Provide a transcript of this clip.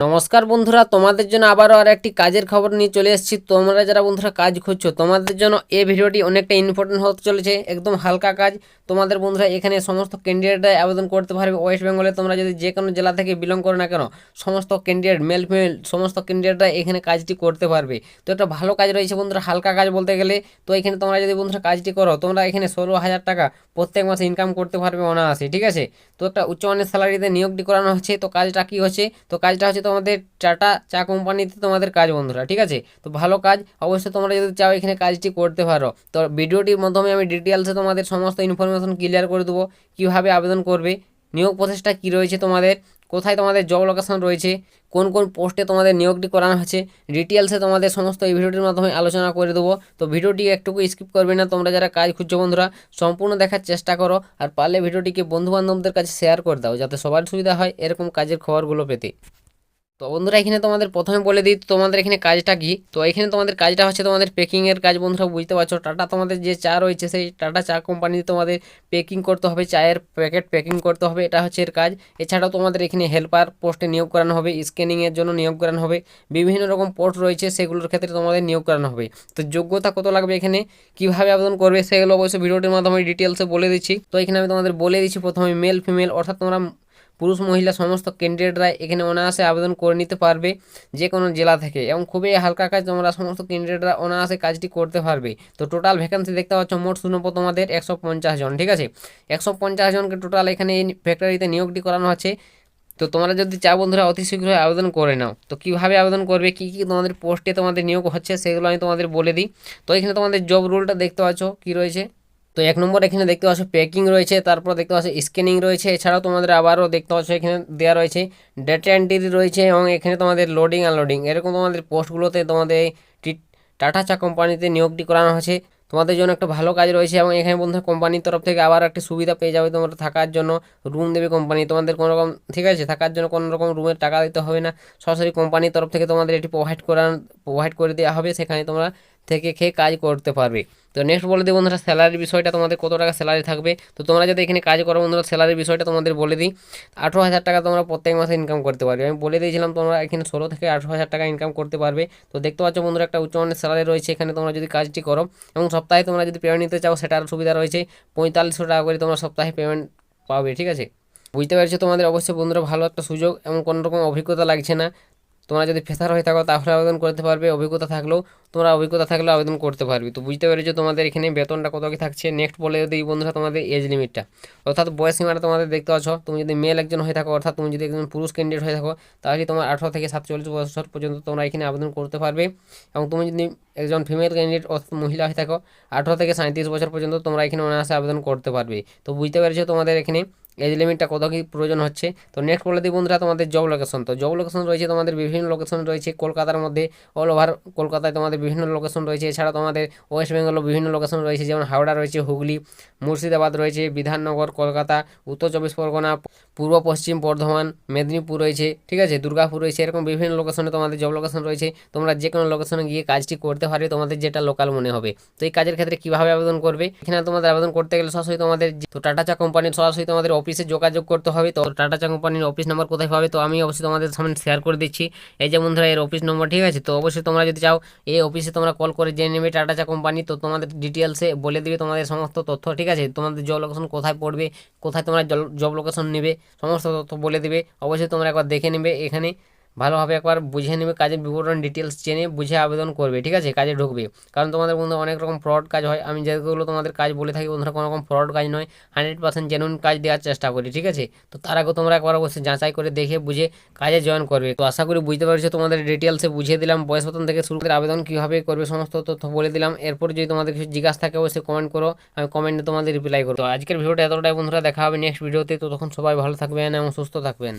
নমস্কার বন্ধুরা, তোমাদের জন্য আবারও আর একটি কাজের খবর নিয়ে চলে এসেছি। তোমরা যারা বন্ধুরা কাজ খুঁজছো, তোমাদের জন্য এই ভিডিওটি অনেকটা ইম্পর্টেন্ট হতে চলেছে। একদম হালকা কাজ। তোমাদের বন্ধুরা এখানে সমস্ত ক্যান্ডিডেটরা আবেদন করতে পারবে। ওয়েস্ট বেঙ্গলে তোমরা যদি যে কোনো জেলা থেকে বিলং করো না কেন, সমস্ত ক্যান্ডিডেট মেল ফিমেল সমস্ত ক্যান্ডিডেটরা এখানে কাজটি করতে পারবে। তো একটা ভালো কাজ রয়েছে বন্ধুরা, হালকা কাজ বলতে গেলে। তো এখানে তোমরা যদি বন্ধুরা কাজটি করো, তোমরা এখানে 16,000 টাকা প্রত্যেক মাসে ইনকাম করতে পারবে অনায়াসে, ঠিক আছে। তো একটা উচ্চমানের স্যালারিতে নিয়োগটি করানো হচ্ছে। তো কাজটা কি হচ্ছে? তো কাজটা হচ্ছে তোমাদের টাটা চা কোম্পানিতে তোমাদের কাজ বন্ধুরা, ঠিক আছে। তো ভালো কাজ, অবশ্যই তোমরা যদি চাও এখানে কাজটি করতে পারো। তো ভিডিওটির মাধ্যমে আমি ডিটেলসে তোমাদের সমস্ত ইনফরমেশন ক্লিয়ার করে দেবো, কীভাবে আবেদন করবে, নিয়োগ প্রসেসটা কী রয়েছে তোমাদের, কোথায় তোমাদের জব লোকেশন রয়েছে, কোন কোন পোস্টে তোমাদের নিয়োগটি করানো হচ্ছে, ডিটেলসে তোমাদের সমস্ত এই ভিডিওটির মাধ্যমে আলোচনা করে দেবো। তো ভিডিওটি একটুকু স্কিপ করবে না। তোমরা যারা কাজ খুঁজছো বন্ধুরা, সম্পূর্ণ দেখার চেষ্টা করো। আর পারলে ভিডিওটিকে বন্ধুবান্ধবদের কাছে শেয়ার করে দাও, যাতে সবার সুবিধা হয় এরকম কাজের খবরগুলো পেতে। তো বন্ধুরা এখানে তোমাদের প্রথমে বলে দিই তোমাদের এখানে কাজটা কি। তো এখানে তোমাদের কাজটা হচ্ছে তোমাদের পেকিংয়ের কাজ বন্ধুরা, বুঝতে পারছো। টাটা তোমাদের যে চা রয়েছে, সেই টাটা চা কোম্পানিতে তোমাদের পেকিং করতে হবে, চায়ের প্যাকেট পেকিং করতে হবে, এটা হচ্ছে এর কাজ। এছাড়াও তোমাদের এখানে হেল্পার পোস্টে নিয়োগ করানো হবে, স্ক্যানিংয়ের জন্য নিয়োগ করানো হবে, বিভিন্ন রকম পোস্ট রয়েছে সেগুলোর ক্ষেত্রে তোমাদের নিয়োগ করানো হবে। তো যোগ্যতা কত লাগবে, এখানে কীভাবে আবেদন করবে সেগুলো অবশ্যই ভিডিওটির মাধ্যমে ডিটেলসে বলে দিচ্ছি। তো এখানে আমি তোমাদের বলে দিচ্ছি প্রথমে মেল ফিমেল, অর্থাৎ তোমরা পুরুষ মহিলা সমস্ত ক্যান্ডিডেটরা এখানে অনায়াসে আবেদন করে নিতে পারবে যে কোনো জেলা থেকে, এবং খুবই হালকা কাজ, তোমরা সমস্ত ক্যান্ডিডেটরা অনায়াসে কাজটি করতে পারবে। তো টোটাল ভ্যাকেন্সি দেখতে পাচ্ছ মোট শূন্যপদ তোমাদের 150 জন, ঠিক আছে। 150 জনকে টোটাল এখানে এই ফ্যাক্টরিতে নিয়োগটি করানো আছে। তো তোমরা যদি চাও বন্ধুরা অতি শীঘ্রই আবেদন করে নাও। তো কীভাবে আবেদন করবে, কী কী তোমাদের পোস্টে তোমাদের নিয়োগ হচ্ছে সেগুলো আমি তোমাদের বলে দিই। তো এখানে তোমাদের জব রুলটা দেখতে পাচ্ছ কী রয়েছে। তো এক নম্বর এখানে দেখতে পাচ্ছ প্যাকিং রয়েছে, তারপর দেখতে পাচ্ছ স্ক্যানিং রয়েছে, এছাড়াও তোমাদের আবারও দেখতে পাচ্ছ এখানে দেওয়া রয়েছে ডেটা এন্ট্রি রয়েছে, এবং এখানে তোমাদের লোডিং আনলোডিং, এরকম তোমাদের পোস্টগুলোতে তোমাদের টাটা চা কোম্পানিতে নিয়োগটি করানো হয়েছে। তোমাদের জন্য একটা ভালো কাজ রয়েছে, এবং এখানে বন্ধুরা কোম্পানির তরফ থেকে আবার একটা সুবিধা পেয়ে যাবে, তোমরা থাকার জন্য রুম দেবে কোম্পানি তোমাদের কোনো রকম, ঠিক আছে। থাকার জন্য কোনো রকম রুমের টাকা দিতে হবে না, সরাসরি কোম্পানির তরফ থেকে তোমাদের এটি প্রোভাইড করে দেওয়া হবে, সেখানে তোমরা থেকে খেয়ে কাজ করতে পারবে। তো নেক্সট বলে দিই বন্ধুরা স্যালারির বিষয়টা, তোমাদের কত টাকা স্যালারি থাকবে। তো তোমরা যদি এখানে কাজ করো বন্ধুরা, স্যালারির বিষয়টা তোমাদের বলে দিই। 18,000 টাকা তোমরা প্রত্যেক মাসে ইনকাম করতে পারবে। আমি বলে দিয়েছিলাম তোমরা এখানে 16 থেকে 18,000 টাকা ইনকাম করতে পারবে। তো দেখতে পাচ্ছ বন্ধুরা একটা উচ্চমানের স্যালারি রয়েছে এখানে, তোমরা যদি কাজটি করো, এবং সপ্তাহে তোমরা যদি পেমেন্ট নিতে চাও সেটার সুবিধা রয়েছে। 4500 টাকা করে তোমরা সপ্তাহে পেমেন্ট পাবে, ঠিক আছে। বুঝতে পেরেছো তোমাদের অবশ্যই বন্ধুরা ভালো একটা সুযোগ, এবং কোনো রকম অভিজ্ঞতা লাগছে না। তোমরা যদি ফ্রেশার হয়ে থাকো তাহলে আবেদন করতে পারবে, অভিজ্ঞতা থাকলেও আবেদন করতে পারবে। তো বুঝতে পেরেছো তোমাদের এখানে বেতনটা কত কি থাকছে। নেক্সট বলে দিই বন্ধুরা তোমাদের এজ লিমিটটা, অর্থাৎ বয়স সীমাটা তোমাদের দেখতে পাচ্ছ। তুমি যদি মেল একজন হয়ে থাকো, অর্থাৎ তুমি যদি একজন পুরুষ ক্যান্ডিডেট হয়ে থাকো, তাহলে তোমার 18 থেকে 47 বছর পর্যন্ত তোমরা এখানে আবেদন করতে পারবে। এবং তুমি যদি একজন ফিমেল ক্যান্ডিডেট অর্থাৎ মহিলা হয়ে থাকো, 18 থেকে 37 বছর পর্যন্ত তোমরা এখানে অনায়াসে আবেদন করতে পারবে। তো বুঝতে পেরেছো তোমাদের এখানে এজ লিমিটটা কত কি প্রয়োজন হচ্ছে। তো নেক্সট বলে দিই বন্ধুরা তোমাদের জব লোকেশন। তো জব লোকেশন রয়েছে তোমাদের বিভিন্ন লোকেশন রয়েছে কলকাতার মধ্যে, অল ওভার কলকাতায় তোমাদের বিভিন্ন লোকেশন রয়েছে। এছাড়া তোমাদের ওয়েস্ট বেঙ্গলও বিভিন্ন লোকেশন রয়েছে, যেমন হাওড়া রয়েছে, হুগলি, মুর্শিদাবাদ রয়েছে, বিধাননগর, কলকাতা, উত্তর 24 পরগনা, পূর্ব পশ্চিম বর্ধমান, মেদিনীপুর রয়েছে, ঠিক আছে, দুর্গাপুর রয়েছে, এরকম বিভিন্ন লোকেশনে তোমাদের জব লোকেশন রয়েছে। তোমরা যে কোনো লোকেশনে গিয়ে কাজটি করতে পারবে, তোমাদের যেটা লোকাল মনে হবে। তো এই কাজের ক্ষেত্রে কীভাবে আবেদন করবে, এখানে তোমাদের আবেদন করতে গেলে সরাসরি তোমাদের তো টাটা চা কোম্পানির সরাসরি তোমাদের অফিসে যোগাযোগ করতে হবে। তো টাটা চা কোম্পানির অফিস নাম্বার কোথায় পাবে, তো আমি অবশ্যই তোমাদের সামনে শেয়ার করে দিচ্ছি। এই যে বন্ধুরা এর অফিস নম্বর, ঠিক আছে। তো অবশ্যই তোমরা যদি চাও এই অফিসে তোমরা কল করে জেনে নেবে টাটা চা কোম্পানি, তো তোমাদের ডিটেলসে বলে দিবে তোমাদের সমস্ত তথ্য, ঠিক আছে। তোমাদের জব লোকেশন কোথায় পড়বে, কোথায় তোমরা জব লোকেশন নেবে, সমস্ত তথ্য বলে দিবে। অবশ্যই তোমরা একবার দেখে নেবে, এখানে ভালোভাবে একবার বুঝে নেবে, কাজের বিবরণ ডিটেলস জেনে বুঝে আবেদন করবে, ঠিক আছে, কাজে ঢুকবে। কারণ তোমাদের বন্ধু অনেক রকম ফ্রড কাজ হয়, আমি যেগুলো তোমাদের কাজ বলে থাকি বন্ধুরা কোনো রকম ফ্রড কাজ নয়, 100% জেনুইন কাজ দেওয়ার চেষ্টা করি, ঠিক আছে। তো তার আগে তোমরা একবার অবশ্যই যাচাই করে দেখে বুঝে কাজে জয়েন করবে। তো আশা করি বুঝতে পারছো, তোমাদের ডিটেলসে বুঝিয়ে দিলাম, বয়স বেতন থেকে শুরু করে আবেদন কীভাবে করবে সমস্ত তথ্য বলে দিলাম। এরপর যদি তোমাদের কিছু জিজ্ঞাসা থাকে অবশ্যই কমেন্ট করো, আমি কমেন্টে তোমাদের রিপ্লাই করবো। তো আজকের ভিডিওটা এতটাই বন্ধুরা, দেখা হবে নেক্সট ভিডিওতে। তো তখন সবাই ভালো থাকবেন এবং সুস্থ থাকবেন।